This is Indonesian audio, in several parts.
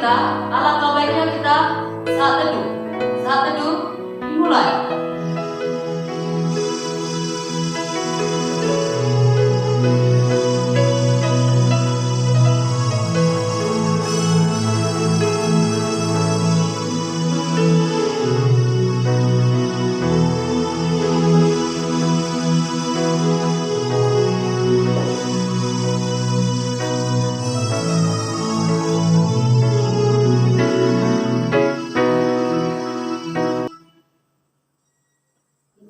kita, alangkah baiknya kita saat teduh. Saat teduh dimulai.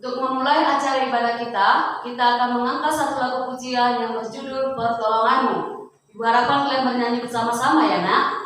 Untuk memulai acara ibadah kita akan mengangkat satu lagu pujian yang berjudul Pertolonganmu. Ibu harapkan kalian bernyanyi bersama-sama ya nak.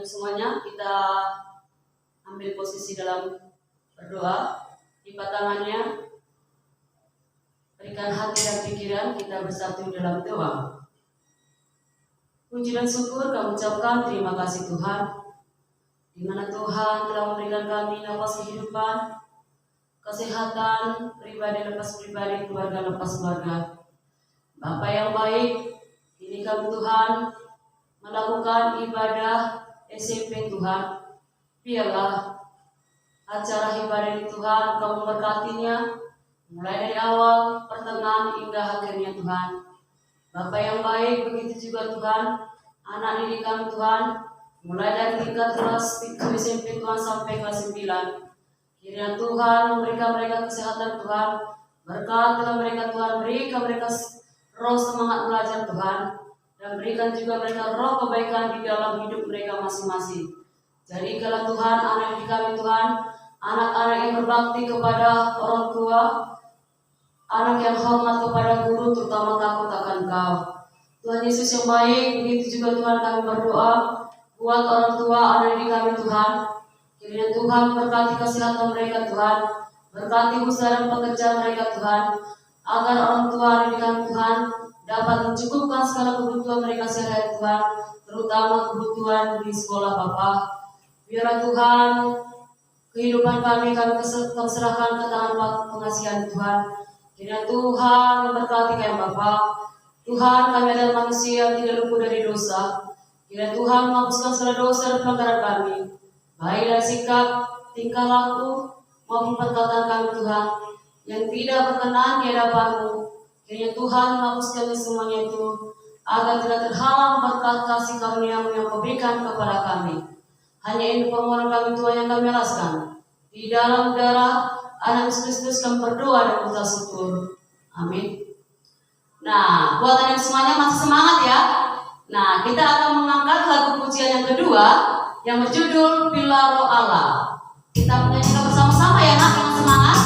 Semuanya kita ambil posisi dalam berdoa, lipat tangannya, berikan hati dan pikiran kita bersatu dalam doa. Puji dan syukur kami ucapkan terima kasih Tuhan, di mana Tuhan telah memberikan kami nafas kehidupan, kesehatan, pribadi lepas pribadi, keluarga lepas keluarga. Bapa yang baik, ini kami Tuhan melakukan ibadah SMP Tuhan. Biarlah acara ibadah ini Tuhan Kau memberkatinya mulai dari awal, pertengahan hingga akhirnya Tuhan. Bapa yang baik, begitu juga Tuhan anak didik kami Tuhan, mulai dari tingkat kelas SMP Tuhan sampai kelas 9. Kiranya Tuhan memberikan mereka kesehatan Tuhan, berkatilah mereka Tuhan, berikan mereka roh semangat belajar Tuhan, dan berikan juga mereka roh kebaikan di dalam hidup mereka masing-masing. Jadikanlah Tuhan anak didik kami Tuhan, anak-anak yang berbakti kepada orang tua, anak yang hormat kepada guru, terutama takut akan Kau. Tuhan Yesus yang baik, begitu juga Tuhan kami berdoa buat orang tua anak didik kami Tuhan. Kiranya Tuhan berkati kesehatan mereka Tuhan, berkati usaha dan pekerjaan mereka Tuhan, agar orang tua anak didik kami Tuhan dapat mencukupkan segala kebutuhan mereka sehari-hari Tuhan, terutama kebutuhan di sekolah Bapa. Biarlah Tuhan kehidupan kami serahkan ke tangan pengasihan Tuhan. Kiranya Tuhan memberkati kami Bapa. Tuhan, kami adalah manusia yang tidak luput dari dosa. Kiranya Tuhan menghapuskan segala dosa dan pelanggaran kami, baik dari sikap, tingkah laku, maupun perkataan kami Tuhan, yang tidak berkenan di hadapan-Mu. Kiranya Tuhan menghapuskan semuanya itu, agar tidak terhalang berkat kasih karunia-Mu yang Kau berikan kepada kami. Hanya ini permohonan kami Tuhan yang kami alaskan. Di dalam darah Anak Yesus Kristus kami berdoa dan mengucap syukur. Amin. Nah, buat Anda semuanya masih semangat ya. Nah, kita akan mengangkat lagu pujian yang kedua yang berjudul Pilar Roh Allah. Kita menyanyikan bersama-sama ya nak, dengan semangat.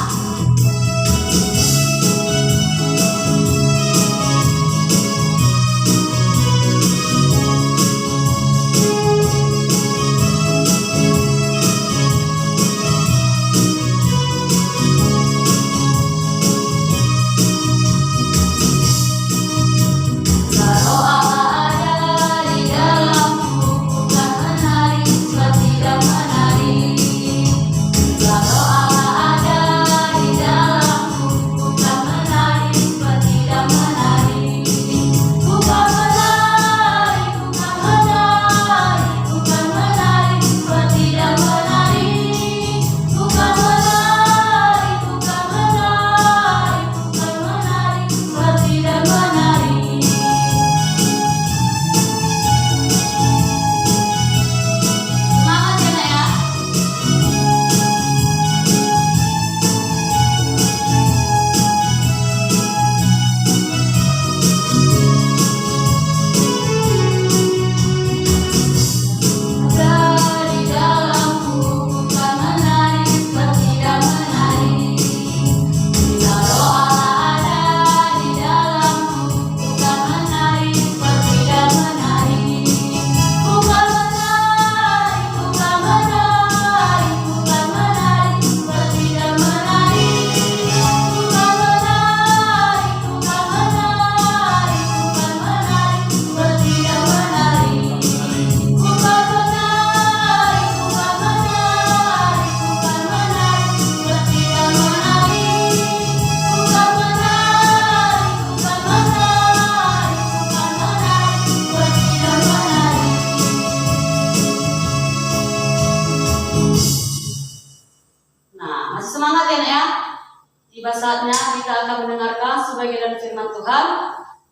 Tiba saatnya kita akan mendengarkan sebagian dari firman Tuhan,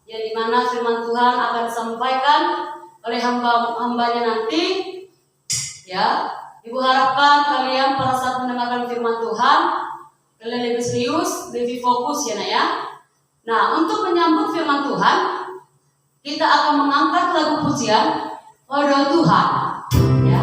yang dimana firman Tuhan akan disampaikan oleh hamba-hambanya nanti. Ya, Ibu harapkan kalian pada saat mendengarkan firman Tuhan, kalian lebih serius, lebih fokus ya nak ya. Nah, untuk menyambut firman Tuhan, kita akan mengangkat lagu pujian Pada Tuhan. Ya.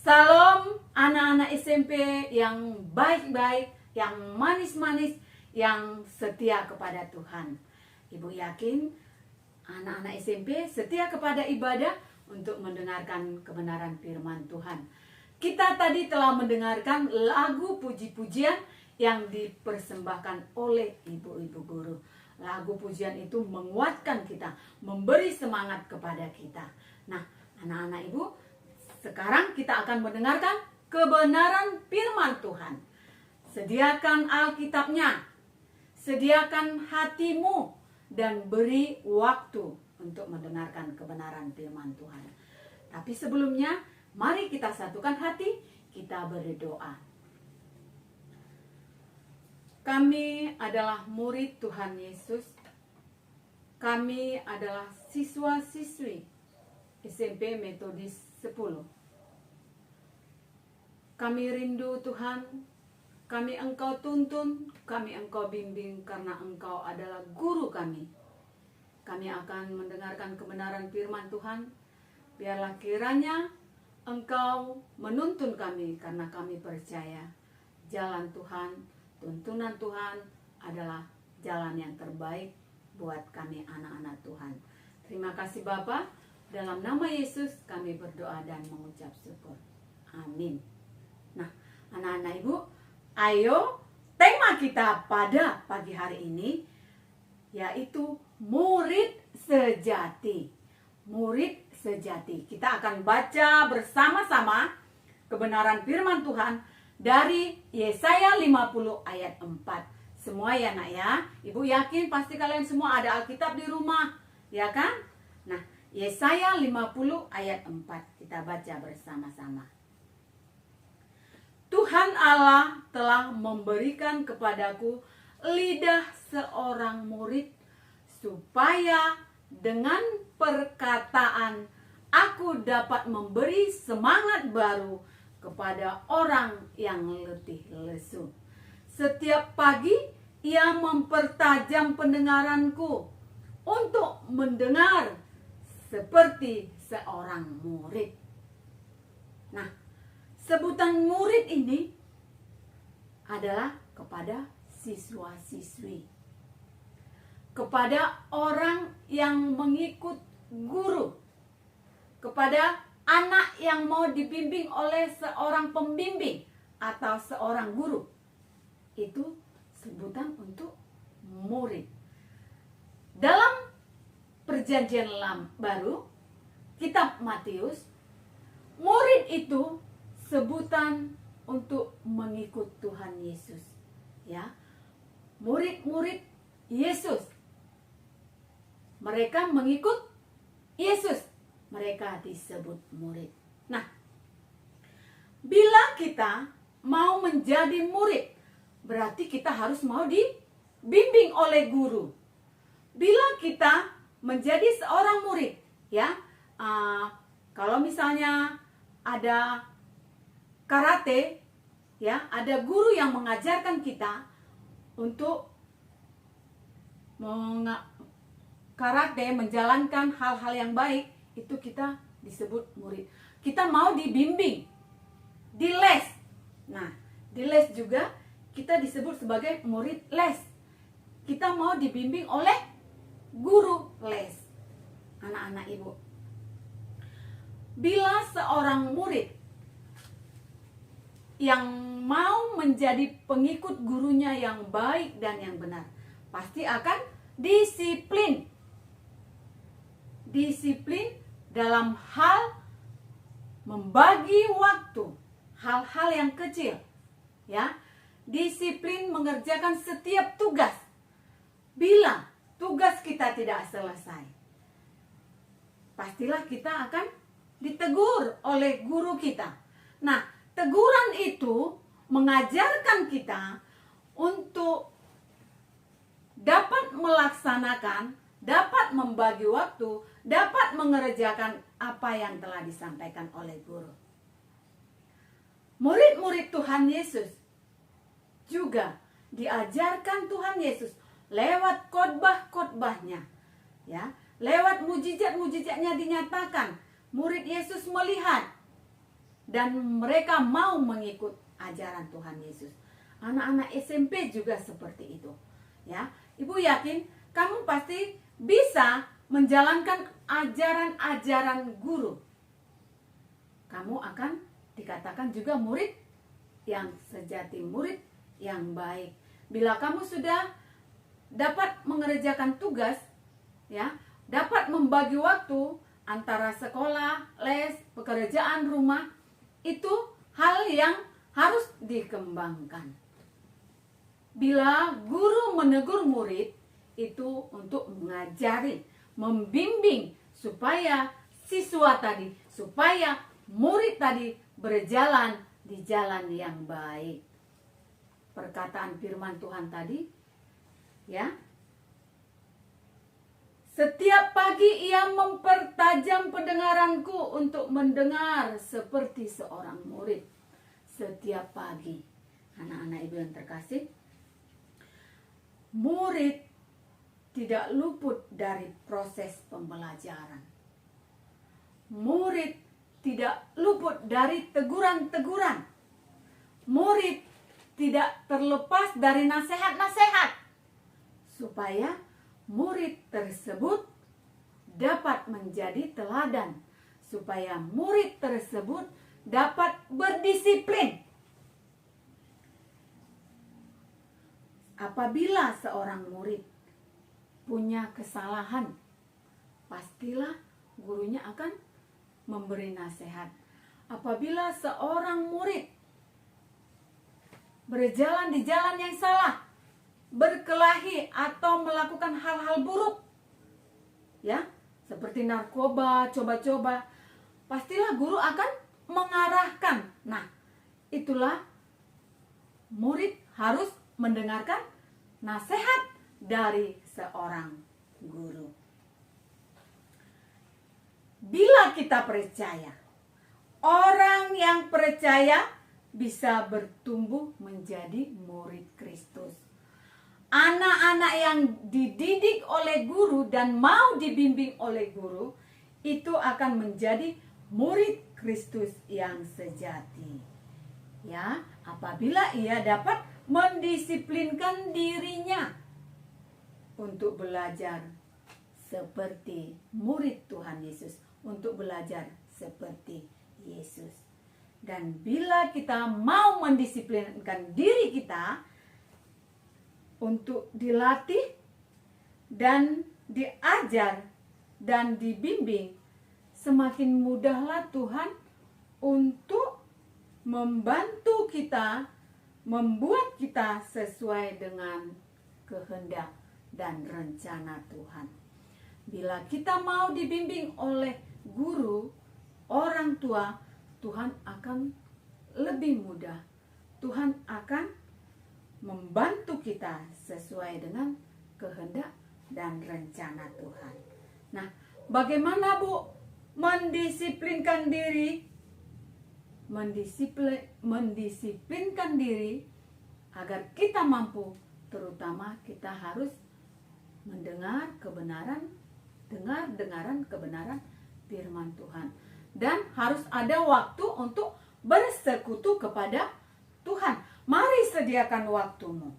Salam anak-anak SMP yang baik-baik, yang manis-manis, yang setia kepada Tuhan. Ibu yakin anak-anak SMP setia kepada ibadah untuk mendengarkan kebenaran firman Tuhan. Kita tadi telah mendengarkan lagu puji-pujian yang dipersembahkan oleh ibu-ibu guru. Lagu pujian itu menguatkan kita, memberi semangat kepada kita. Nah, anak-anak ibu, sekarang kita akan mendengarkan kebenaran firman Tuhan. Sediakan Alkitabnya, sediakan hatimu, dan beri waktu untuk mendengarkan kebenaran firman Tuhan. Tapi sebelumnya, mari kita satukan hati, kita berdoa. Kami adalah murid Tuhan Yesus. Kami adalah siswa-siswi SMP Metodis 10. Kami rindu Tuhan, kami Engkau tuntun, kami Engkau bimbing karena Engkau adalah guru kami. Kami akan mendengarkan kebenaran firman Tuhan. Biarlah kiranya Engkau menuntun kami karena kami percaya jalan Tuhan, tuntunan Tuhan adalah jalan yang terbaik buat kami anak-anak Tuhan. Terima kasih Bapa. Dalam nama Yesus kami berdoa dan mengucap syukur. Amin. Nah, anak-anak ibu, ayo tema kita pada pagi hari ini yaitu murid sejati. Murid sejati. Kita akan baca bersama-sama kebenaran firman Tuhan dari Yesaya 50 ayat 4. Semua ya nak ya. Ibu yakin pasti kalian semua ada Alkitab di rumah, ya kan? Nah, Yesaya 50 ayat 4 kita baca bersama-sama. Tuhan Allah telah memberikan kepadaku lidah seorang murid supaya dengan perkataan aku dapat memberi semangat baru kepada orang yang letih lesu. Setiap pagi ia mempertajam pendengaranku untuk mendengar seperti seorang murid. Nah, sebutan murid ini adalah kepada siswa-siswi, kepada orang yang mengikut guru, kepada anak yang mau dibimbing oleh seorang pembimbing atau seorang guru. Itu sebutan untuk murid. Dalam Perjanjian Baru, kitab Matius, murid itu sebutan untuk mengikut Tuhan Yesus. Ya, murid-murid Yesus. Mereka mengikut Yesus. Mereka disebut murid. Nah, bila kita mau menjadi murid, berarti kita harus mau dibimbing oleh guru. Bila kita menjadi seorang murid, ya, kalau misalnya ada karate, ya, ada guru yang mengajarkan kita untuk karate, menjalankan hal-hal yang baik, itu kita disebut murid. Kita mau dibimbing, diles. Nah, diles juga kita disebut sebagai murid les. Kita mau dibimbing oleh guru les. Anak-anak ibu, bila seorang murid yang mau menjadi pengikut gurunya yang baik dan yang benar, pasti akan disiplin. Disiplin dalam hal membagi waktu, hal-hal yang kecil, ya. Disiplin mengerjakan setiap tugas. Bila tugas kita tidak selesai, pastilah kita akan ditegur oleh guru kita. Nah, teguran itu mengajarkan kita untuk dapat melaksanakan, dapat membagi waktu, dapat mengerjakan apa yang telah disampaikan oleh guru. Murid-murid Tuhan Yesus juga diajarkan Tuhan Yesus lewat khotbah-khotbahnya, ya, lewat mujizat-mujizatnya dinyatakan. Murid Yesus melihat dan mereka mau mengikut ajaran Tuhan Yesus. Anak-anak SMP juga seperti itu. Ya, Ibu yakin kamu pasti bisa menjalankan ajaran-ajaran guru. Kamu akan dikatakan juga murid yang sejati, murid yang baik. Bila kamu sudah dapat mengerjakan tugas, ya, dapat membagi waktu antara sekolah, les, pekerjaan rumah, itu hal yang harus dikembangkan. Bila guru menegur murid, itu untuk mengajari, membimbing supaya siswa tadi, supaya murid tadi berjalan di jalan yang baik. Perkataan firman Tuhan tadi, ya. Setiap pagi ia mempertajam pendengaranku untuk mendengar seperti seorang murid. Setiap pagi, anak-anak Ibu yang terkasih, murid tidak luput dari proses pembelajaran. Murid tidak luput dari teguran-teguran. Murid tidak terlepas dari nasihat-nasihat, supaya murid tersebut dapat menjadi teladan, supaya murid tersebut dapat berdisiplin. Apabila seorang murid punya kesalahan, pastilah gurunya akan memberi nasihat. Apabila seorang murid berjalan di jalan yang salah, berkelahi atau melakukan hal-hal buruk, ya, seperti narkoba, coba-coba, pastilah guru akan mengarahkan. Nah, itulah murid harus mendengarkan nasihat dari seorang guru. Bila kita percaya, orang yang percaya bisa bertumbuh menjadi murid Kristus. Anak-anak yang dididik oleh guru dan mau dibimbing oleh guru, itu akan menjadi murid Kristus yang sejati. Ya, apabila ia dapat mendisiplinkan dirinya untuk belajar seperti murid Tuhan Yesus, untuk belajar seperti Yesus. Dan bila kita mau mendisiplinkan diri kita untuk dilatih dan diajar dan dibimbing, semakin mudahlah Tuhan untuk membantu kita, membuat kita sesuai dengan kehendak dan rencana Tuhan. Bila kita mau dibimbing oleh guru, orang tua, Tuhan akan lebih mudah. Tuhan akan membantu kita sesuai dengan kehendak dan rencana Tuhan. Nah, bagaimana Bu mendisiplinkan diri? Mendisiplinkan diri agar kita mampu, terutama kita harus mendengar kebenaran, dengar-dengaran kebenaran firman Tuhan. Dan harus ada waktu untuk bersekutu kepada Tuhan. Mari sediakan waktumu.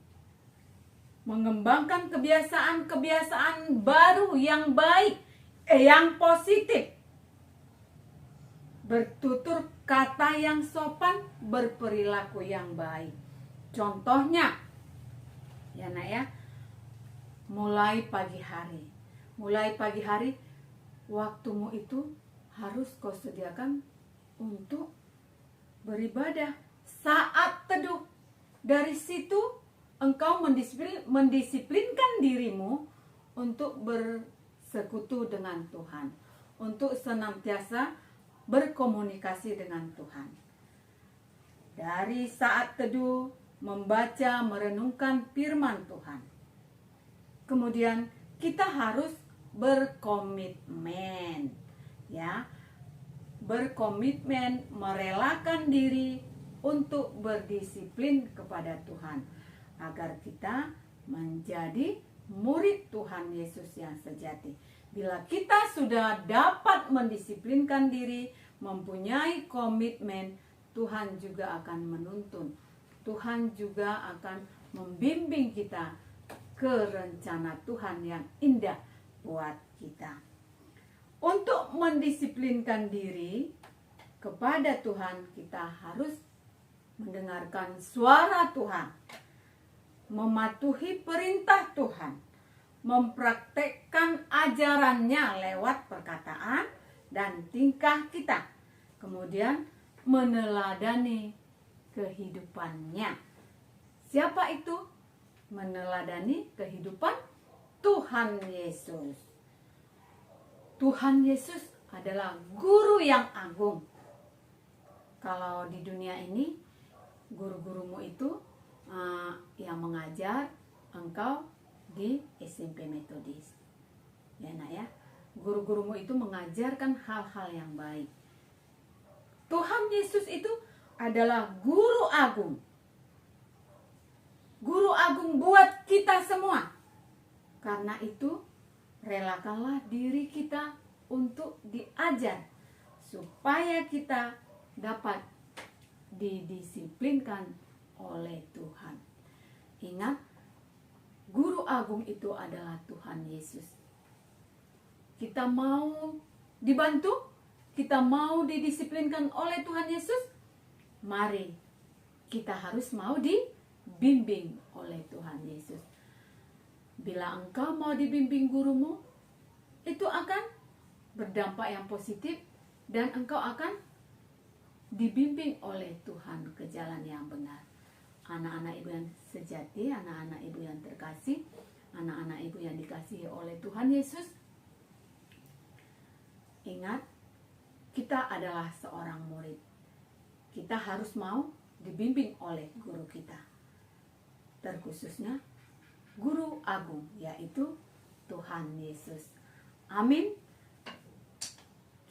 Mengembangkan kebiasaan-kebiasaan baru yang baik, yang positif. Bertutur kata yang sopan, berperilaku yang baik. Contohnya, ya nak ya, mulai pagi hari. Mulai pagi hari, waktumu itu harus kau sediakan untuk beribadah. Saat teduh, dari situ engkau mendisiplinkan dirimu untuk bersekutu dengan Tuhan, untuk senantiasa berkomunikasi dengan Tuhan. Dari saat teduh, membaca, merenungkan firman Tuhan. Kemudian kita harus berkomitmen, ya, berkomitmen, merelakan diri untuk berdisiplin kepada Tuhan, agar kita menjadi murid Tuhan Yesus yang sejati. Bila kita sudah dapat mendisiplinkan diri, mempunyai komitmen, Tuhan juga akan menuntun. Tuhan juga akan membimbing kita ke rencana Tuhan yang indah buat kita. Untuk mendisiplinkan diri kepada Tuhan, kita harus mendengarkan suara Tuhan, mematuhi perintah Tuhan, mempraktekkan ajarannya lewat perkataan dan tingkah kita, kemudian meneladani kehidupannya. Siapa itu? Meneladani kehidupan Tuhan Yesus. Tuhan Yesus adalah guru yang agung. Kalau di dunia ini, guru-gurumu itu yang mengajar engkau di SMP Metodis. Ya nak ya, guru-gurumu itu mengajarkan hal-hal yang baik. Tuhan Yesus itu adalah guru agung. Guru agung buat kita semua. Karena itu, relakanlah diri kita untuk diajar supaya kita dapat didisiplinkan oleh Tuhan. Ingat, guru agung itu adalah Tuhan Yesus. Kita mau dibantu, kita mau didisiplinkan oleh Tuhan Yesus, mari kita harus mau dibimbing oleh Tuhan Yesus. Bila engkau mau dibimbing gurumu, itu akan berdampak yang positif dan engkau akan dibimbing oleh Tuhan ke jalan yang benar. Anak-anak ibu yang sejati, anak-anak ibu yang terkasih, anak-anak ibu yang dikasihi oleh Tuhan Yesus, ingat, kita adalah seorang murid. Kita harus mau dibimbing oleh guru kita, terkhususnya guru agung, yaitu Tuhan Yesus. Amin.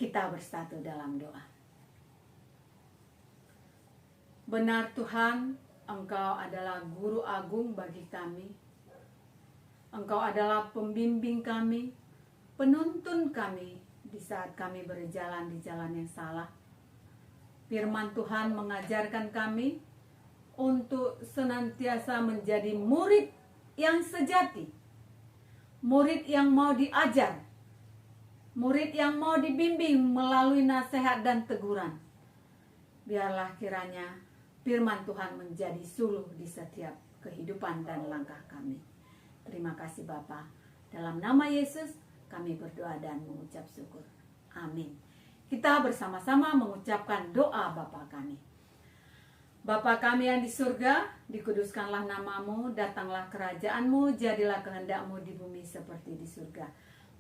Kita bersatu dalam doa. Benar Tuhan, Engkau adalah guru agung bagi kami. Engkau adalah pembimbing kami, penuntun kami di saat kami berjalan di jalan yang salah. Firman Tuhan mengajarkan kami untuk senantiasa menjadi murid yang sejati, murid yang mau diajar, murid yang mau dibimbing melalui nasihat dan teguran. Biarlah kiranya firman Tuhan menjadi suluh di setiap kehidupan dan langkah kami. Terima kasih Bapa. Dalam nama Yesus kami berdoa dan mengucap syukur. Amin. Kita bersama-sama mengucapkan doa Bapa kami. Bapa kami yang di surga, dikuduskanlah namamu, datanglah kerajaanmu, jadilah kehendakmu di bumi seperti di surga.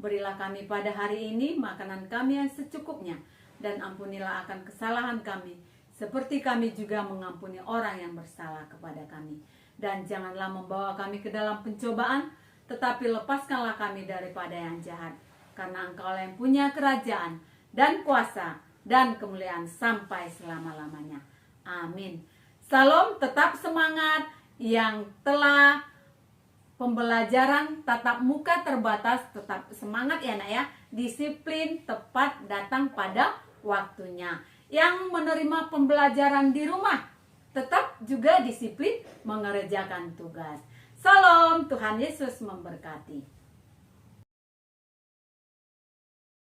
Berilah kami pada hari ini makanan kami yang secukupnya, dan ampunilah akan kesalahan kami, seperti kami juga mengampuni orang yang bersalah kepada kami. Dan janganlah membawa kami ke dalam pencobaan, tetapi lepaskanlah kami daripada yang jahat. Karena Engkau yang punya kerajaan, dan kuasa, dan kemuliaan sampai selama-lamanya. Amin. Salam, tetap semangat. Yang telah pembelajaran tatap muka terbatas, tetap semangat ya nak ya. Disiplin, tepat, datang pada waktunya. Yang menerima pembelajaran di rumah, tetap juga disiplin mengerjakan tugas. Salam, Tuhan Yesus memberkati.